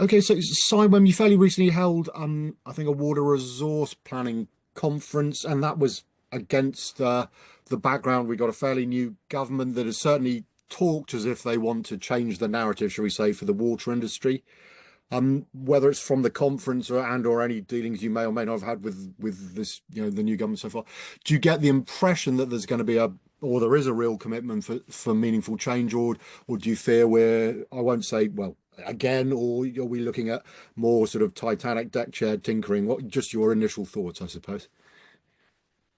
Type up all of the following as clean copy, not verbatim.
Okay, so CIWEM, you fairly recently held, I think, a water resource planning conference, and that was against the background. We got a fairly new government that has certainly talked as if they want to change the narrative, shall we say, for the water industry. Whether it's from the conference or any dealings you may or may not have had with this, the new government so far, do you get the impression that there's going to be or there is a real commitment for meaningful change, or do you fear I won't say, well, again, or are we looking at more sort of Titanic deck chair tinkering? What, just your initial thoughts, I suppose.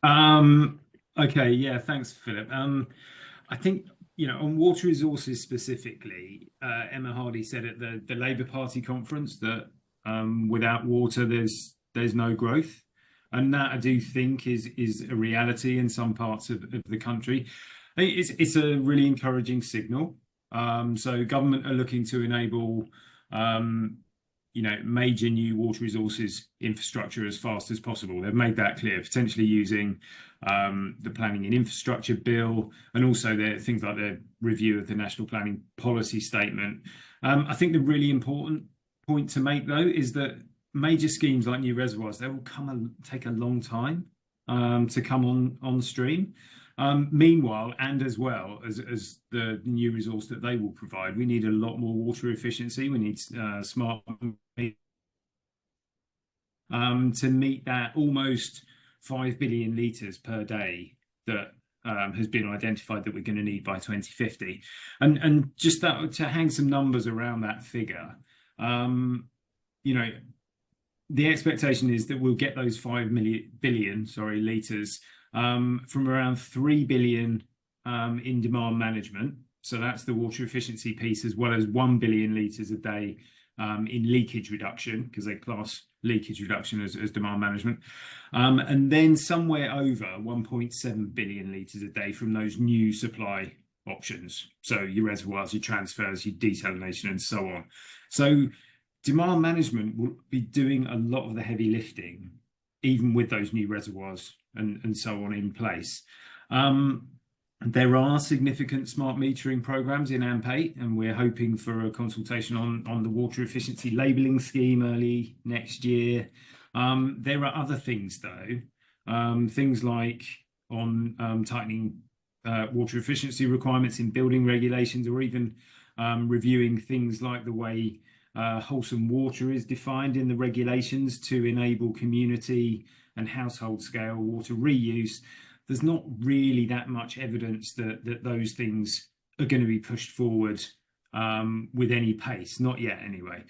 Um, okay, yeah, thanks, Philip. I think, on water resources specifically, Emma Hardy said at the Labour Party conference that without water, there's no growth, and that I do think is a reality in some parts of the country. I think it's a really encouraging signal. So government are looking to enable major new water resources infrastructure as fast as possible. They've made that clear, potentially using the Planning and Infrastructure Bill, and also things like the review of the National Planning Policy Statement. I think the really important point to make, though, is that major schemes like new reservoirs, they will take a long time to come on stream. Meanwhile, and as well as the new resource that they will provide, we need a lot more water efficiency. We need smart to meet that almost 5 billion litres per day that has been identified that we're going to need by 2050. And just that, to hang some numbers around that figure, the expectation is that we'll get those 5 billion litres from around 3 billion in demand management. So that's the water efficiency piece, as well as 1 billion litres a day in leakage reduction, because they class leakage reduction as demand management. And then somewhere over 1.7 billion litres a day from those new supply options. So your reservoirs, your transfers, your desalination, and so on. So demand management will be doing a lot of the heavy lifting, even with those new reservoirs and so on in place. There are significant smart metering programs in AMP8, and we're hoping for a consultation on the water efficiency labelling scheme early next year. There are other things, though, things like on tightening water efficiency requirements in building regulations, or even reviewing things like the way wholesome water is defined in the regulations to enable community and household scale water reuse. There's not really that much evidence that those things are going to be pushed forward with any pace, not yet anyway.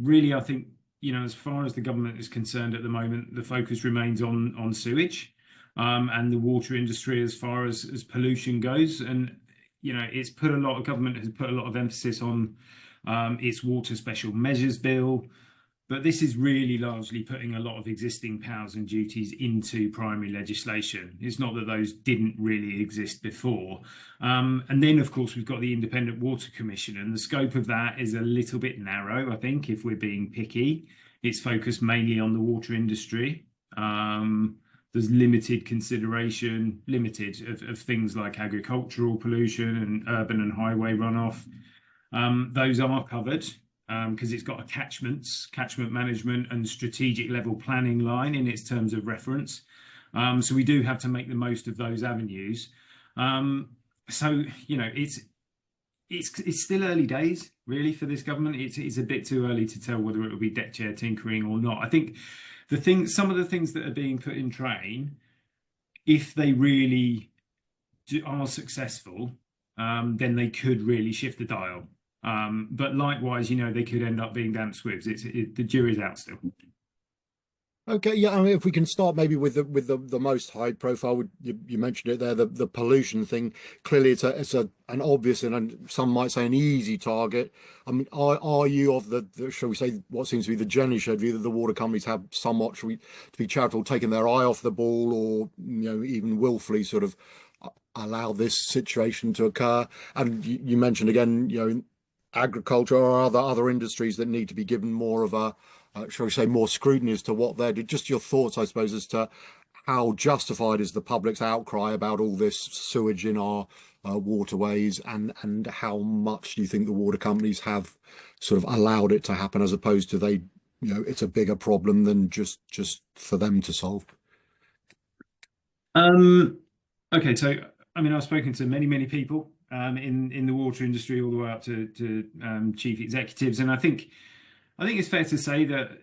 Really, I think, as far as the government is concerned at the moment, the focus remains on sewage and the water industry as far as pollution goes. And, government has put a lot of emphasis on its water special measures bill. But this is really largely putting a lot of existing powers and duties into primary legislation. It's not that those didn't really exist before. And then, of course, we've got the Independent Water Commission, and the scope of that is a little bit narrow, I think, if we're being picky. It's focused mainly on the water industry. There's limited consideration, of things like agricultural pollution and urban and highway runoff. Those are covered, because it's got a catchment management and strategic level planning line in its terms of reference. So we do have to make the most of those avenues. It's still early days, really, for this government. It's a bit too early to tell whether it will be deck chair tinkering or not. I think some of the things that are being put in train, if they really are successful, then they could really shift the dial. But likewise, they could end up being damp squibs. The jury's out still. Okay, yeah. I mean, if we can start maybe with the most high profile, you mentioned it there, the pollution thing. Clearly, it's an obvious and some might say an easy target. I mean, are you of the shall we say, what seems to be the generally shared view that the water companies have somewhat, to be charitable, taken their eye off the ball, or even willfully sort of allow this situation to occur? And you mentioned again, agriculture or other industries that need to be given more of a shall we say, more scrutiny as to what they're doing. Just your thoughts, I suppose, as to how justified is the public's outcry about all this sewage in our waterways, and how much do you think the water companies have sort of allowed it to happen, as opposed to they, it's a bigger problem than just for them to solve? Um, okay, so I mean, I've spoken to many people in the water industry, all the way up to chief executives, and I think it's fair to say that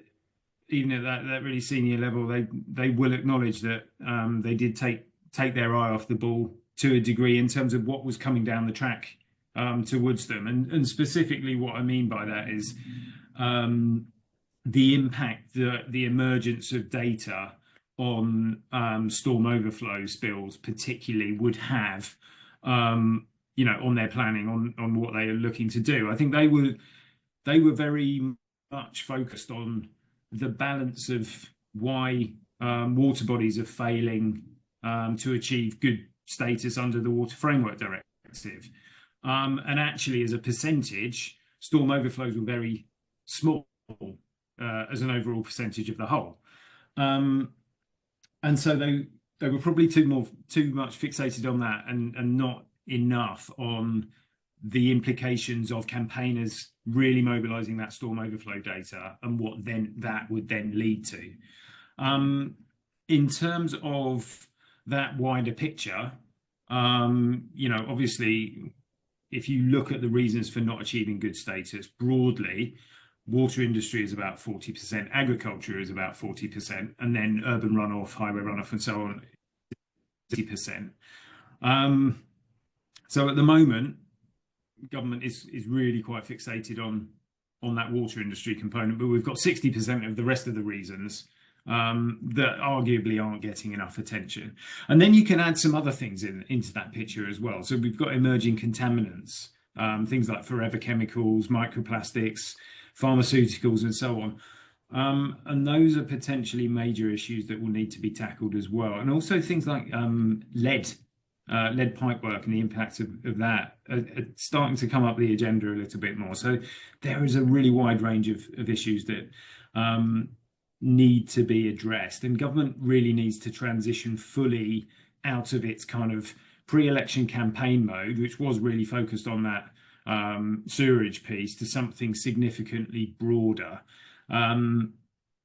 even at that really senior level, they will acknowledge that they did take their eye off the ball to a degree in terms of what was coming down the track towards them, and specifically what I mean by that is um, the impact that the emergence of data on storm overflow spills, particularly, would have, on their planning, on what they are looking to do. I think they were very much focused on the balance of why water bodies are failing to achieve good status under the Water Framework Directive. And actually, as a percentage, storm overflows were very small as an overall percentage of the whole. And so they were probably too much fixated on that, and not enough on the implications of campaigners really mobilizing that storm overflow data and what then that would then lead to. In terms of that wider picture, obviously, if you look at the reasons for not achieving good status broadly, water industry is about 40%, agriculture is about 40%, and then urban runoff, highway runoff, and so on, 60%. So at the moment, government is really quite fixated on that water industry component, but we've got 60% of the rest of the reasons that arguably aren't getting enough attention. And then you can add some other things into that picture as well. So we've got emerging contaminants, things like forever chemicals, microplastics, pharmaceuticals, and so on. And those are potentially major issues that will need to be tackled as well. And also things like lead pipework and the impacts of that are starting to come up the agenda a little bit more. So there is a really wide range of issues that need to be addressed, and government really needs to transition fully out of its kind of pre-election campaign mode, which was really focused on that sewerage piece, to something significantly broader.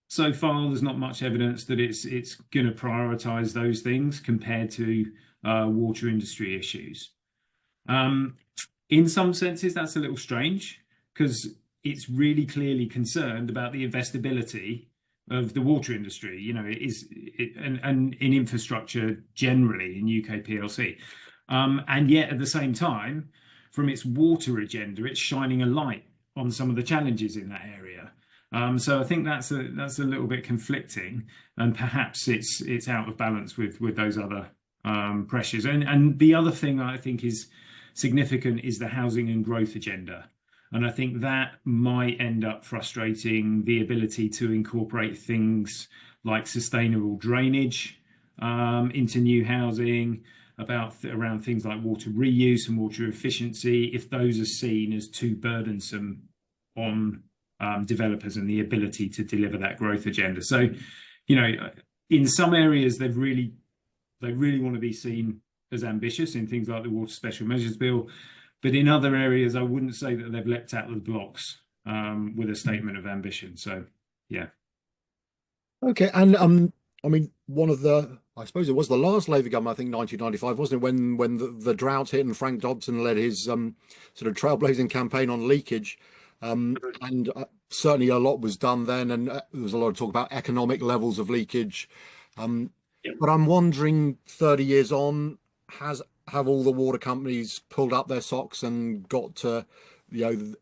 So far, there's not much evidence that it's going to prioritise those things compared to water industry issues. In some senses, that's a little strange, because it's really clearly concerned about the investability of the water industry, and in infrastructure generally in UK PLC. And yet at the same time, from its water agenda, it's shining a light on some of the challenges in that area. So I think that's a little bit conflicting, and perhaps it's out of balance with those other pressures. And the other thing I think is significant is the housing and growth agenda. And I think that might end up frustrating the ability to incorporate things like sustainable drainage into new housing, around things like water reuse and water efficiency, if those are seen as too burdensome on developers and the ability to deliver that growth agenda. So, in some areas they really want to be seen as ambitious in things like the Water Special Measures Bill. But in other areas, I wouldn't say that they've leapt out of the blocks with a statement of ambition. So, yeah. Okay, and I mean, I suppose it was the last Labour government, I think 1995, wasn't it, when the drought hit and Frank Dobson led his sort of trailblazing campaign on leakage, and certainly a lot was done then, and there was a lot of talk about economic levels of leakage. But I'm wondering, 30 years on, have all the water companies pulled up their socks and got to,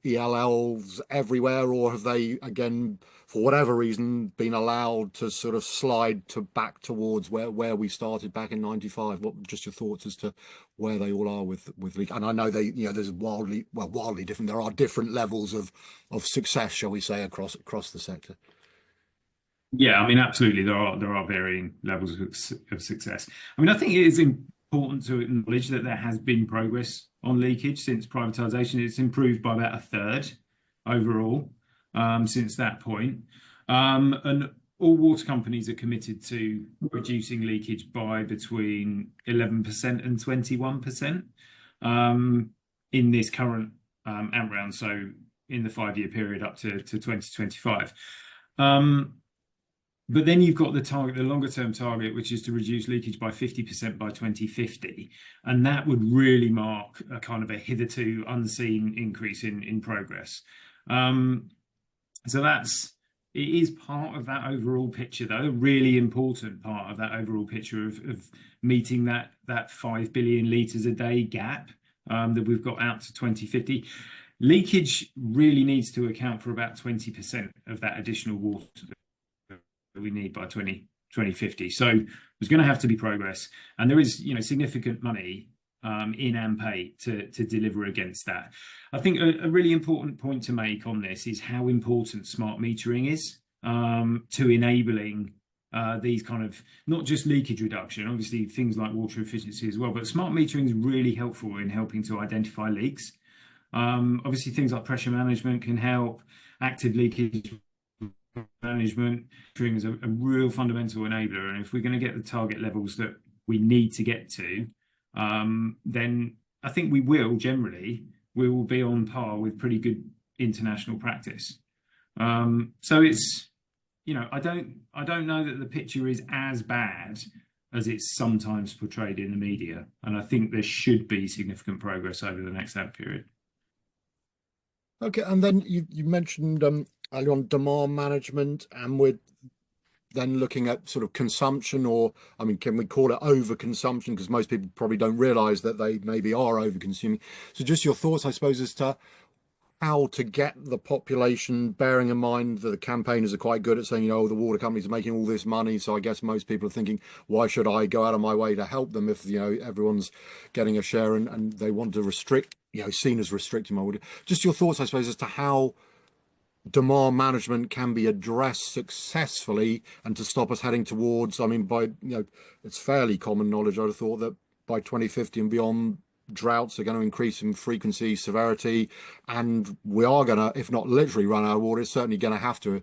ELLs everywhere, or have they, again, for whatever reason, been allowed to sort of slide back towards where we started back in 95? What just your thoughts as to where they all are with leak? And I know there's wildly different. There are different levels of success, shall we say, across the sector. Yeah, I mean, absolutely, there are varying levels of success. I mean, I think it is important to acknowledge that there has been progress on leakage since privatisation. It's improved by about a third overall since that point. And all water companies are committed to reducing leakage by between 11% and 21%. in this current AMP round, so in the 5-year period up to 2025. But then you've got the target, the longer term target, which is to reduce leakage by 50% by 2050. And that would really mark a kind of a hitherto unseen increase in progress. So it is part of that overall picture, though, a really important part of that overall picture of meeting that 5 billion litres a day gap that we've got out to 2050. Leakage really needs to account for about 20% of that additional water that we need by 2050. So there's going to have to be progress, and there is, significant money in AMP8 to deliver against that. I think a really important point to make on this is how important smart metering is to enabling these kind of, not just leakage reduction, obviously things like water efficiency as well, but smart metering is really helpful in helping to identify leaks. Obviously things like pressure management can help, active leakage management is a real fundamental enabler, and if we're going to get the target levels that we need to get to, then I think we will be on par with pretty good international practice. So it's, I don't know that the picture is as bad as it's sometimes portrayed in the media, and I think there should be significant progress over the next AMP period. Okay, and then you mentioned earlier on demand management, and we're then looking at sort of consumption, or I mean, can we call it overconsumption? Because most people probably don't realise that they maybe are over-consuming. So just your thoughts, I suppose, as to how to get the population, bearing in mind that the campaigners are quite good at saying, the water companies are making all this money. So I guess most people are thinking, why should I go out of my way to help them if, everyone's getting a share and they want to restrict, seen as restricting my water. Just your thoughts, I suppose, as to how demand management can be addressed successfully and to stop us heading towards, I mean, it's fairly common knowledge, I'd have thought, that by 2050 and beyond, droughts are going to increase in frequency, severity, and we are going to, if not literally run out of water, it's certainly going to have to,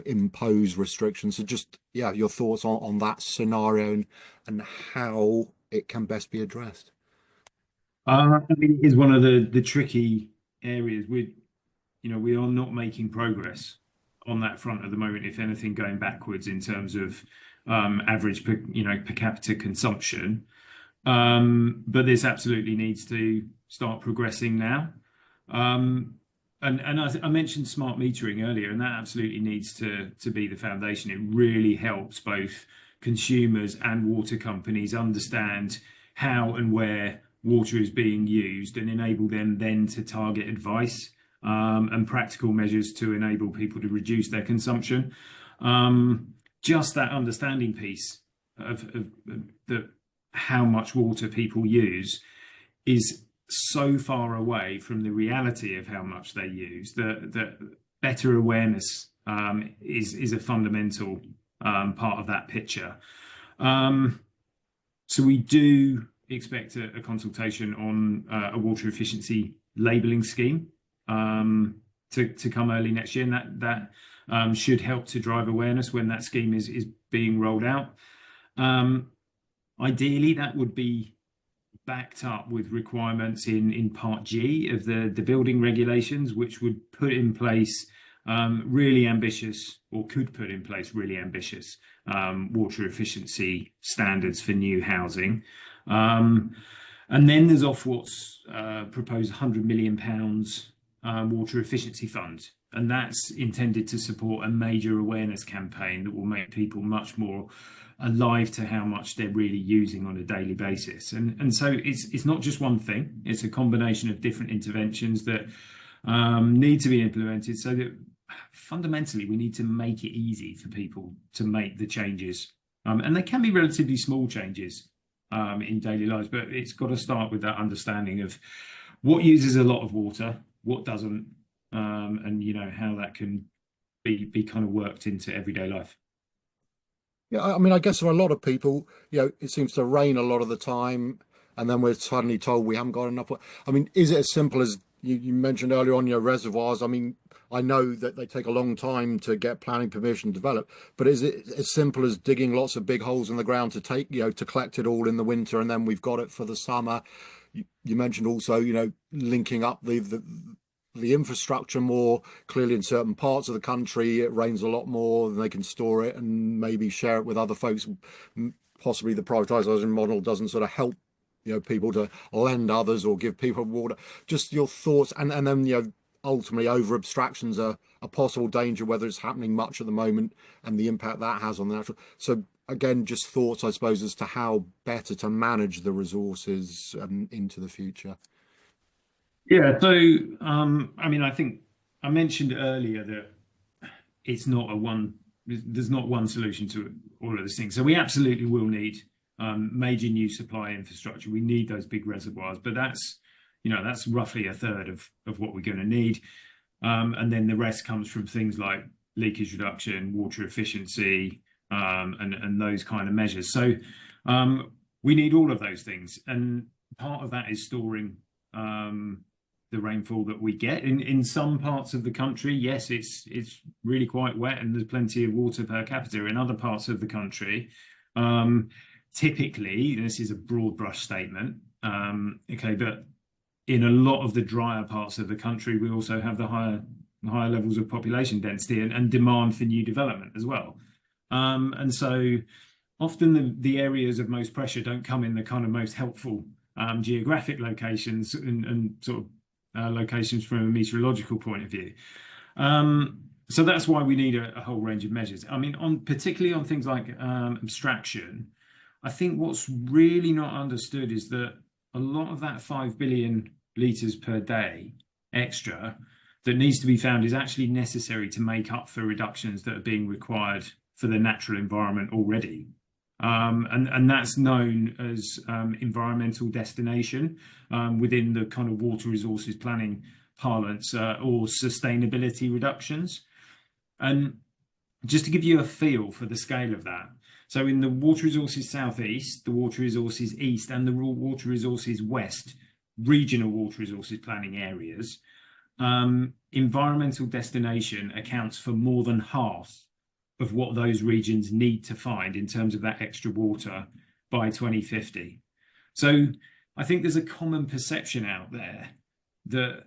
impose restrictions. So just, your thoughts on that scenario and how it can best be addressed. I mean, it is one of the tricky areas. We are not making progress on that front at the moment. If anything, going backwards in terms of average per capita consumption. But this absolutely needs to start progressing now. And I mentioned smart metering earlier, and that absolutely needs to be the foundation. It really helps both consumers and water companies understand how and where water is being used, and enable them then to target advice and practical measures to enable people to reduce their consumption. Just that understanding piece of how much water people use is so far away from the reality of how much they use that better awareness is a fundamental part of that picture. So we do expect a consultation on a water efficiency labelling scheme to come early next year, and that should help to drive awareness when that scheme is being rolled out. Ideally, that would be backed up with requirements in Part G of the building regulations, which would put in place really ambitious, or could put in place really ambitious water efficiency standards for new housing. And then there's Ofwat's proposed £100 million water efficiency fund, and that's intended to support a major awareness campaign that will make people much more alive to how much they're really using on a daily basis. And so it's not just one thing, it's a combination of different interventions that need to be implemented, so that fundamentally we need to make it easy for people to make the changes. And they can be relatively small changes in daily lives, but it's got to start with that understanding of what uses a lot of water, what doesn't, and how that can be kind of worked into everyday life. Yeah, I mean, I guess for a lot of people, it seems to rain a lot of the time, and then we're suddenly told we haven't got enough. I mean, is it as simple as you mentioned earlier on your reservoirs? I mean, I know that they take a long time to get planning permission developed, but is it as simple as digging lots of big holes in the ground to take, to collect it all in the winter, and then we've got it for the summer? You mentioned also, linking up the infrastructure more clearly in certain parts of the country. It rains a lot more than they can store it and maybe share it with other folks. Possibly the privatization model doesn't sort of help, people to lend others or give people water. Just your thoughts, and then ultimately over abstractions are a possible danger, whether it's happening much at the moment and the impact that has on the natural. So again, just thoughts, I suppose, as to how better to manage the resources into the future. Yeah, so I mean, I think I mentioned earlier that it's not a one, there's not one solution to all of these things. So we absolutely will need major new supply infrastructure. We need those big reservoirs, but that's roughly a third of what we're going to need. And then the rest comes from things like leakage reduction, water efficiency, and those kind of measures. So we need all of those things. And part of that is storing the rainfall that we get in some parts of the country. Yes, it's really quite wet and there's plenty of water per capita. In other parts of the country, typically, and this is a broad brush statement, okay, but in a lot of the drier parts of the country, we also have the higher levels of population density and demand for new development as well. And so often the areas of most pressure don't come in the kind of most helpful geographic locations and sort of locations from a meteorological point of view. So that's why we need a whole range of measures. I mean, particularly on things like abstraction, I think what's really not understood is that a lot of that 5 billion litres per day extra that needs to be found is actually necessary to make up for reductions that are being required for the natural environment already. And that's known as environmental destination within the kind of water resources planning parlance, or sustainability reductions. And just to give you a feel for the scale of that, so in the water resources southeast, the water resources east, and the water resources west regional water resources planning areas, environmental destination accounts for more than half of what those regions need to find in terms of that extra water by 2050. So I think there's a common perception out there that,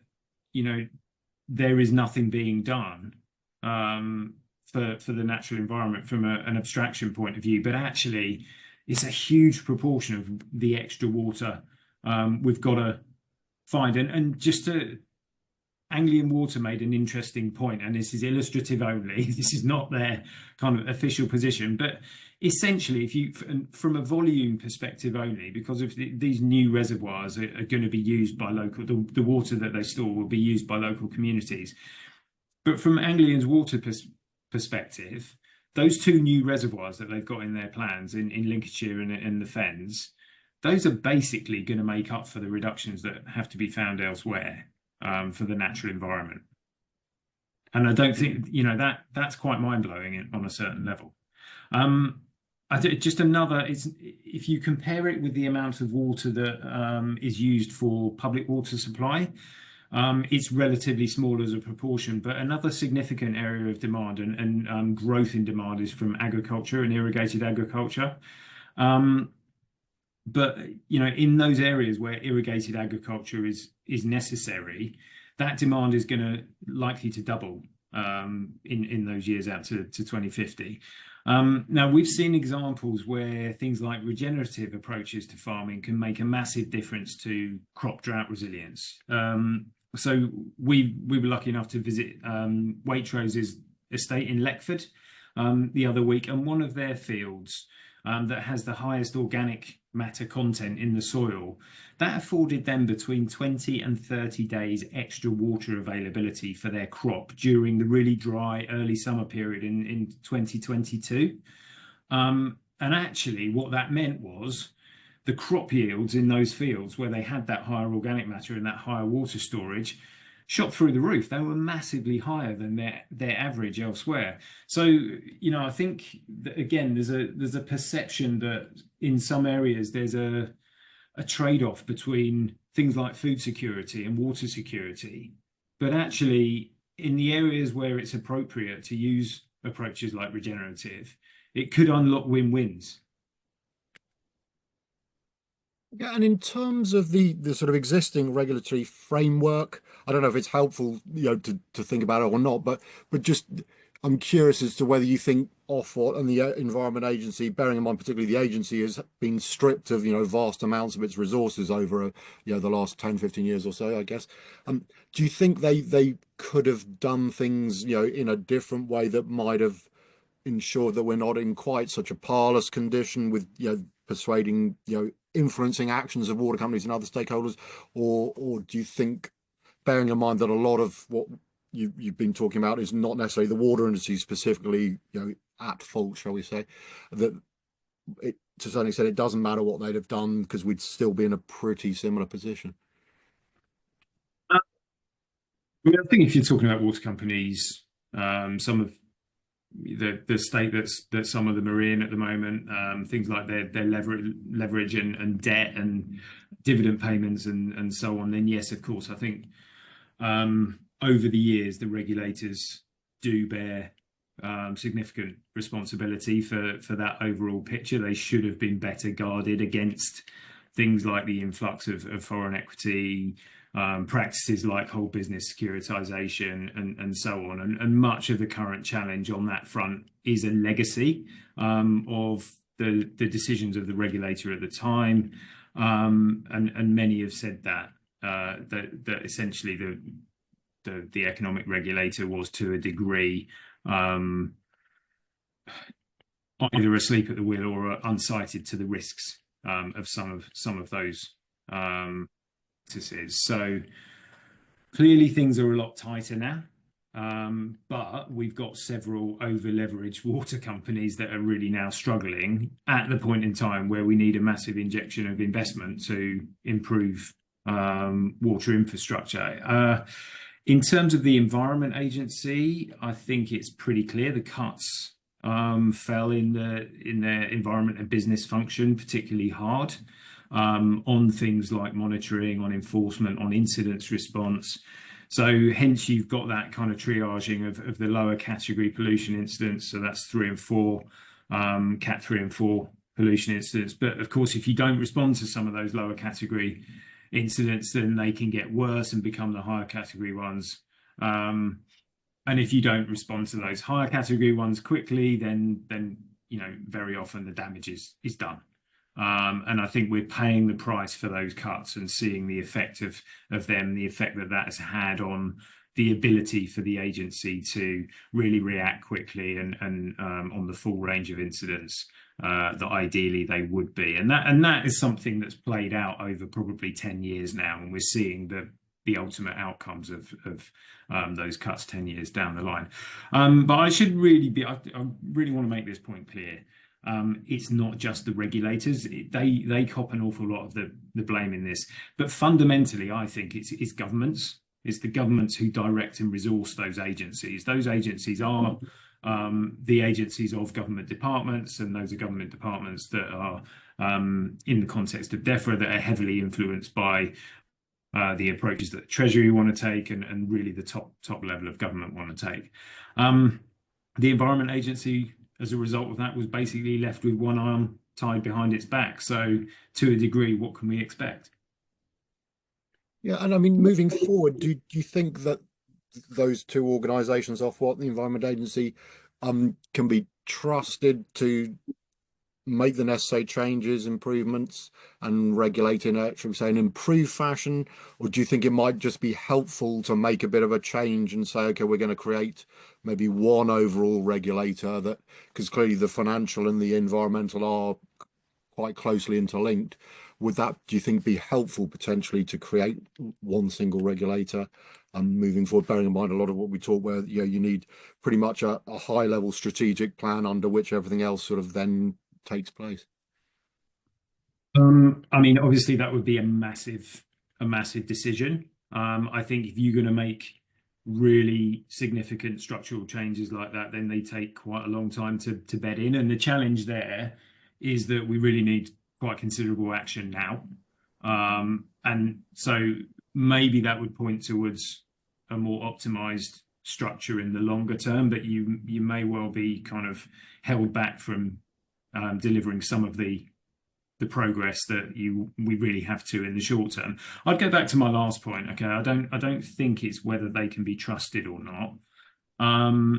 there is nothing being done for the natural environment from an abstraction point of view, but actually it's a huge proportion of the extra water we've got to find. And just to Anglian Water made an interesting point, and this is illustrative only. This is not their kind of official position, but essentially, if you, from a volume perspective only, because if these new reservoirs are going to be used by local, the water that they store will be used by local communities. But from Anglian's water perspective, those two new reservoirs that they've got in their plans in Lincolnshire and in the Fens, those are basically going to make up for the reductions that have to be found elsewhere. For the natural environment. And I don't think, that's quite mind-blowing on a certain level. I think just another, if you compare it with the amount of water that is used for public water supply, it's relatively small as a proportion, but another significant area of demand and growth in demand is from agriculture and irrigated agriculture. But in those areas where irrigated agriculture is necessary, that demand is going to likely to double in those years out to 2050. Now we've seen examples where things like regenerative approaches to farming can make a massive difference to crop drought resilience. So we were lucky enough to visit Waitrose's estate in Leckford the other week, and one of their fields that has the highest organic matter content in the soil, that afforded them between 20 and 30 days extra water availability for their crop during the really dry early summer period in 2022. And actually what that meant was the crop yields in those fields where they had that higher organic matter and that higher water storage shot through the roof. They were massively higher than their average elsewhere. So, I think that, again, there's a perception that in some areas there's a trade-off between things like food security and water security. But actually, in the areas where it's appropriate to use approaches like regenerative, it could unlock win-wins. Yeah, and in terms of the sort of existing regulatory framework, I don't know if it's helpful, to think about it or not, but just I'm curious as to whether you think Ofwat and the Environment Agency, bearing in mind particularly the agency, has been stripped of, vast amounts of its resources over, the last 10, 15 years or so, I guess. Do you think they could have done things, in a different way that might have ensure that we're not in quite such a parlous condition with persuading influencing actions of water companies and other stakeholders, or do you think, bearing in mind that a lot of what you've been talking about is not necessarily the water industry specifically at fault, shall we say, that it to a certain extent it doesn't matter what they'd have done because we'd still be in a pretty similar position? I mean, I think if you're talking about water companies, some of the state that some of them are in at the moment, things like their leverage and debt and dividend payments and so on, then yes, of course, I think over the years the regulators do bear significant responsibility for that overall picture. They should have been better guarded against things like the influx of foreign equity, practices like whole business securitization, and so on. And much of the current challenge on that front is a legacy of the decisions of the regulator at the time. And many have said that essentially the economic regulator was, to a degree, either asleep at the wheel or unsighted to the risks of some of those practices. So clearly things are a lot tighter now. But we've got several over-leveraged water companies that are really now struggling at the point in time where we need a massive injection of investment to improve water infrastructure. In terms of the Environment Agency, I think it's pretty clear the cuts fell in their environment and business function particularly hard, on things like monitoring, on enforcement, on incidents response. So hence you've got that kind of triaging of the lower category pollution incidents. So that's 3 and 4, Cat 3 and 4 pollution incidents. But of course, if you don't respond to some of those lower category incidents, then they can get worse and become the higher category ones. And if you don't respond to those higher category ones quickly, then very often the damage is done. And I think we're paying the price for those cuts and seeing the effect of them, the effect that has had on the ability for the agency to really react quickly and on the full range of incidents that ideally they would be. And that is something that's played out over probably 10 years now, and we're seeing the ultimate outcomes of those cuts 10 years down the line. But I really want to make this point clear. It's not just the regulators. They cop an awful lot of the blame in this. But fundamentally, I think it's governments. It's the governments who direct and resource those agencies. Those agencies are the agencies of government departments, and those are government departments that are, in the context of DEFRA, that are heavily influenced by the approaches that Treasury want to take and really the top level of government want to take. The Environment Agency, as a result of that, was basically left with one arm tied behind its back. So to a degree, what can we expect? Yeah, and I mean, moving forward, do you think that those two organisations, Ofwat and the Environment Agency, can be trusted to make the necessary changes, improvements, and regulate in actually say an improved fashion, or do you think it might just be helpful to make a bit of a change and say, okay, we're going to create maybe one overall regulator that, because clearly the financial and the environmental are quite closely interlinked. Would that, do you think, be helpful potentially to create one single regulator moving forward, bearing in mind a lot of what we talk where you need pretty much a high level strategic plan under which everything else sort of then takes place? I mean, obviously that would be a massive decision. I think if you're going to make really significant structural changes like that, then they take quite a long time to bed in. And the challenge there is that we really need quite considerable action now. And so maybe that would point towards a more optimized structure in the longer term, but you may well be kind of held back from delivering some of the the progress that we really have to in the short term. I'd go back to my last point. Okay, I don't think it's whether they can be trusted or not.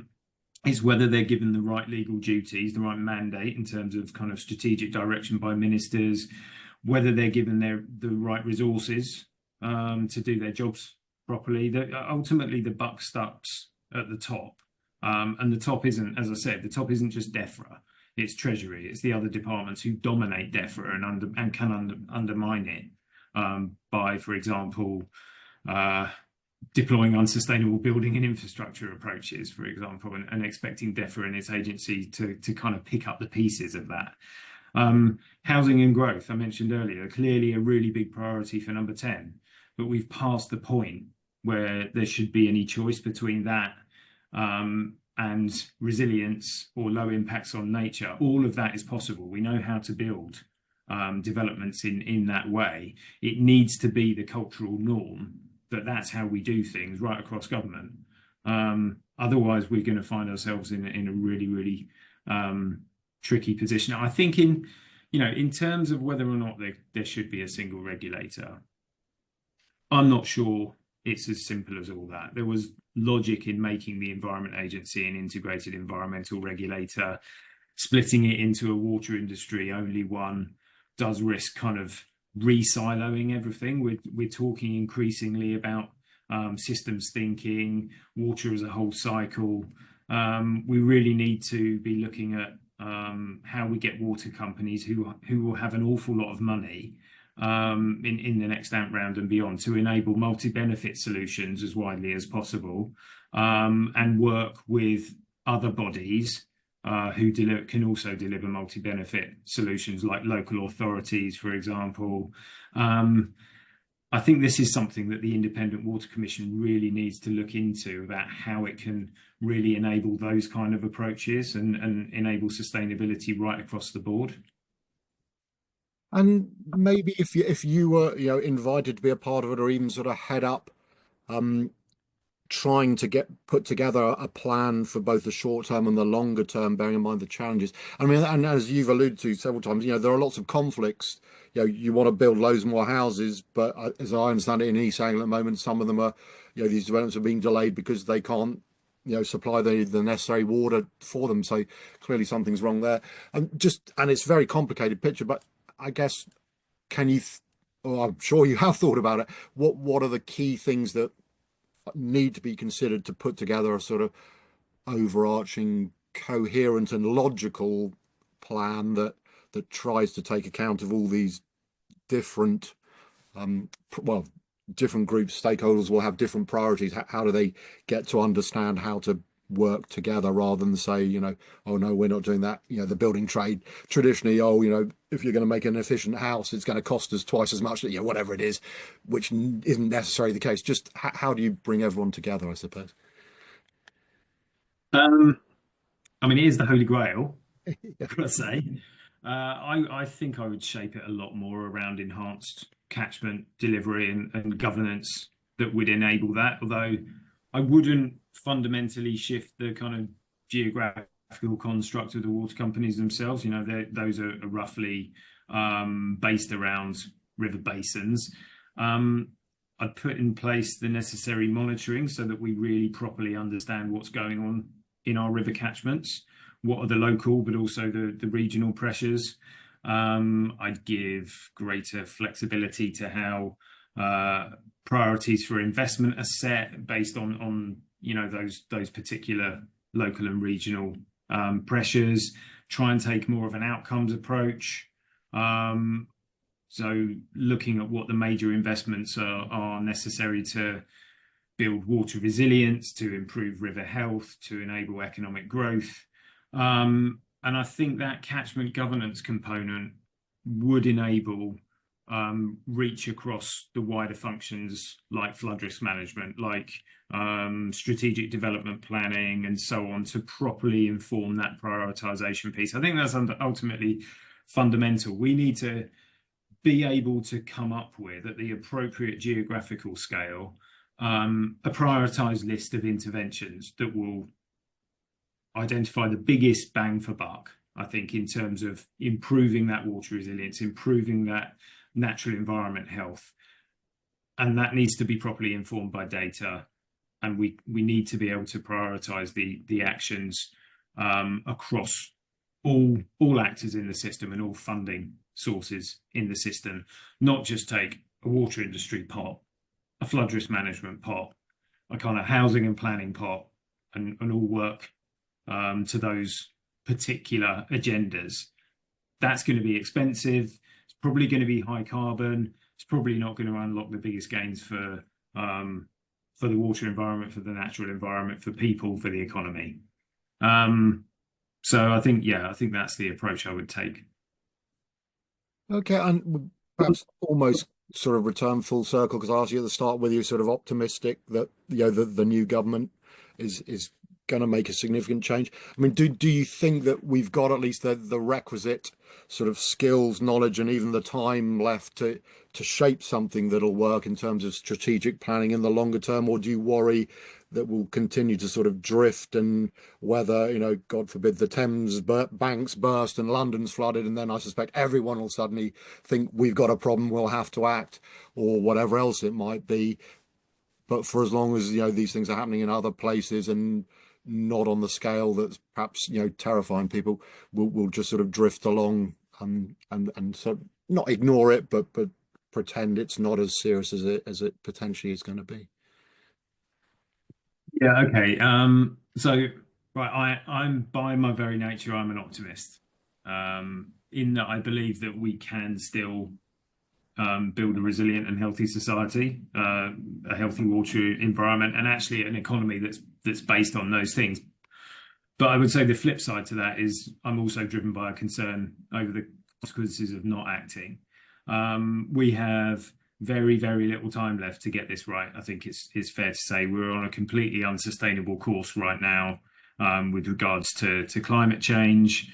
It's whether they're given the right legal duties, the right mandate in terms of kind of strategic direction by ministers, whether they're given the right resources to do their jobs properly. Ultimately, the buck stops at the top, and the top isn't, as I said, the top isn't just DEFRA. It's Treasury. It's the other departments who dominate DEFRA and can undermine it by, for example, deploying unsustainable building and infrastructure approaches, for example, and expecting DEFRA and its agency to kind of pick up the pieces of that. Housing and growth, I mentioned earlier, clearly a really big priority for number 10, but we've passed the point where there should be any choice between that and resilience or low impacts on nature. All of that is possible. We know how to build developments in that way. It needs to be the cultural norm that's how we do things right across government. Otherwise, we're going to find ourselves in a really, really tricky position. I think in terms of whether or not there should be a single regulator, I'm not sure it's as simple as all that. There was logic in making the Environment Agency an integrated environmental regulator. Splitting it into a water industry, only one, does risk kind of re-siloing everything. We're talking increasingly about systems thinking, water as a whole cycle. We really need to be looking at how we get water companies who will have an awful lot of money in the next AMP round and beyond to enable multi-benefit solutions as widely as possible, and work with other bodies who can also deliver multi-benefit solutions like local authorities, for example. I think this is something that the Independent Water Commission really needs to look into, about how it can really enable those kind of approaches and enable sustainability right across the board. And maybe if you were invited to be a part of it, or even sort of head up trying to put together a plan for both the short term and the longer term, bearing in mind the challenges. I mean, and as you've alluded to several times, there are lots of conflicts. You want to build loads more houses, but as I understand it in East Anglia at the moment, some of them are, these developments are being delayed because they can't, supply the necessary water for them. So clearly something's wrong there. And it's a very complicated picture, but I guess, or I'm sure you have thought about it. What are the key things that need to be considered to put together a sort of overarching, coherent and logical plan that tries to take account of all these different different groups? Stakeholders will have different priorities. How do they get to understand how to work together, rather than say, oh no, we're not doing that. The building trade traditionally, if you're going to make an efficient house, it's going to cost us twice as much, whatever it is, which isn't necessarily the case. Just how do you bring everyone together, I suppose? I mean, it is the Holy Grail, I've got to say. I think I would shape it a lot more around enhanced catchment delivery and governance that would enable that, although I wouldn't fundamentally shift the kind of geographical construct of the water companies themselves. Those are roughly based around river basins. I'd put in place the necessary monitoring so that we really properly understand what's going on in our river catchments. What are the local, but also the regional pressures? I'd give greater flexibility to how priorities for investment are set based on those particular local and regional pressures. Try and take more of an outcomes approach. So looking at what the major investments are necessary to build water resilience, to improve river health, to enable economic growth. And I think that catchment governance component would enable reach across the wider functions like flood risk management, like strategic development planning and so on, to properly inform that prioritization piece. I think that's ultimately fundamental. We need to be able to come up with, at the appropriate geographical scale, a prioritized list of interventions that will identify the biggest bang for buck I think, in terms of improving that water resilience, improving that natural environment health. And that needs to be properly informed by data. And we need to be able to prioritize the actions across all actors in the system and all funding sources in the system, not just take a water industry pot, a flood risk management pot, a kind of housing and planning pot, and all work to those particular agendas. That's going to be expensive. It's probably going to be high carbon. It's probably not going to unlock the biggest gains for the water environment, for the natural environment, for people, for the economy. So I think that's the approach I would take. Okay, and perhaps almost sort of return full circle, because I asked you at the start whether you're sort of optimistic that the new government is going to make a significant change. I mean, do you think that we've got at least the requisite sort of skills, knowledge, and even the time left to shape something that'll work in terms of strategic planning in the longer term, or do you worry that we'll continue to sort of drift, and whether, God forbid, the Thames banks burst and London's flooded, and then I suspect everyone will suddenly think we've got a problem, we'll have to act, or whatever else it might be. But for as long as these things are happening in other places and not on the scale that's perhaps terrifying people, we'll just sort of drift along, and sort of not ignore it, but pretend it's not as serious as it potentially is going to be. Yeah, okay. So right, I'm by my very nature, I'm an optimist. In that I believe that we can still build a resilient and healthy society, a healthy water environment, and actually an economy that's based on those things. But I would say the flip side to that is I'm also driven by a concern over the consequences of not acting. We have very, very little time left to get this right. I think it's fair to say we're on a completely unsustainable course right now with regards to climate change.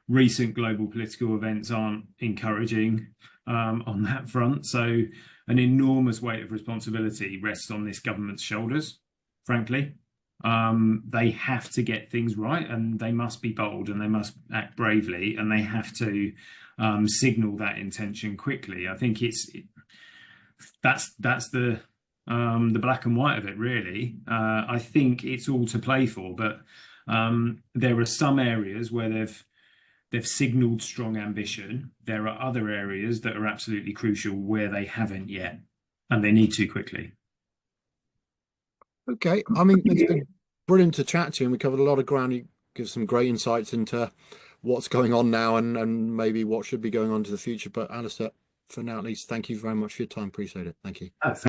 Recent global political events aren't encouraging on that front. So an enormous weight of responsibility rests on this government's shoulders, frankly. They have to get things right, and they must be bold, and they must act bravely, and they have to signal that intention quickly. I think that's the black and white of it, really. I think it's all to play for, but there are some areas where they've signaled strong ambition. There are other areas that are absolutely crucial where they haven't yet, and they need to quickly. Okay, I mean, it's been brilliant to chat to you, and we covered a lot of ground. You give some great insights into what's going on now, and maybe what should be going on to the future. But Alastair, for now at least, thank you very much for your time. Appreciate it. Thank you.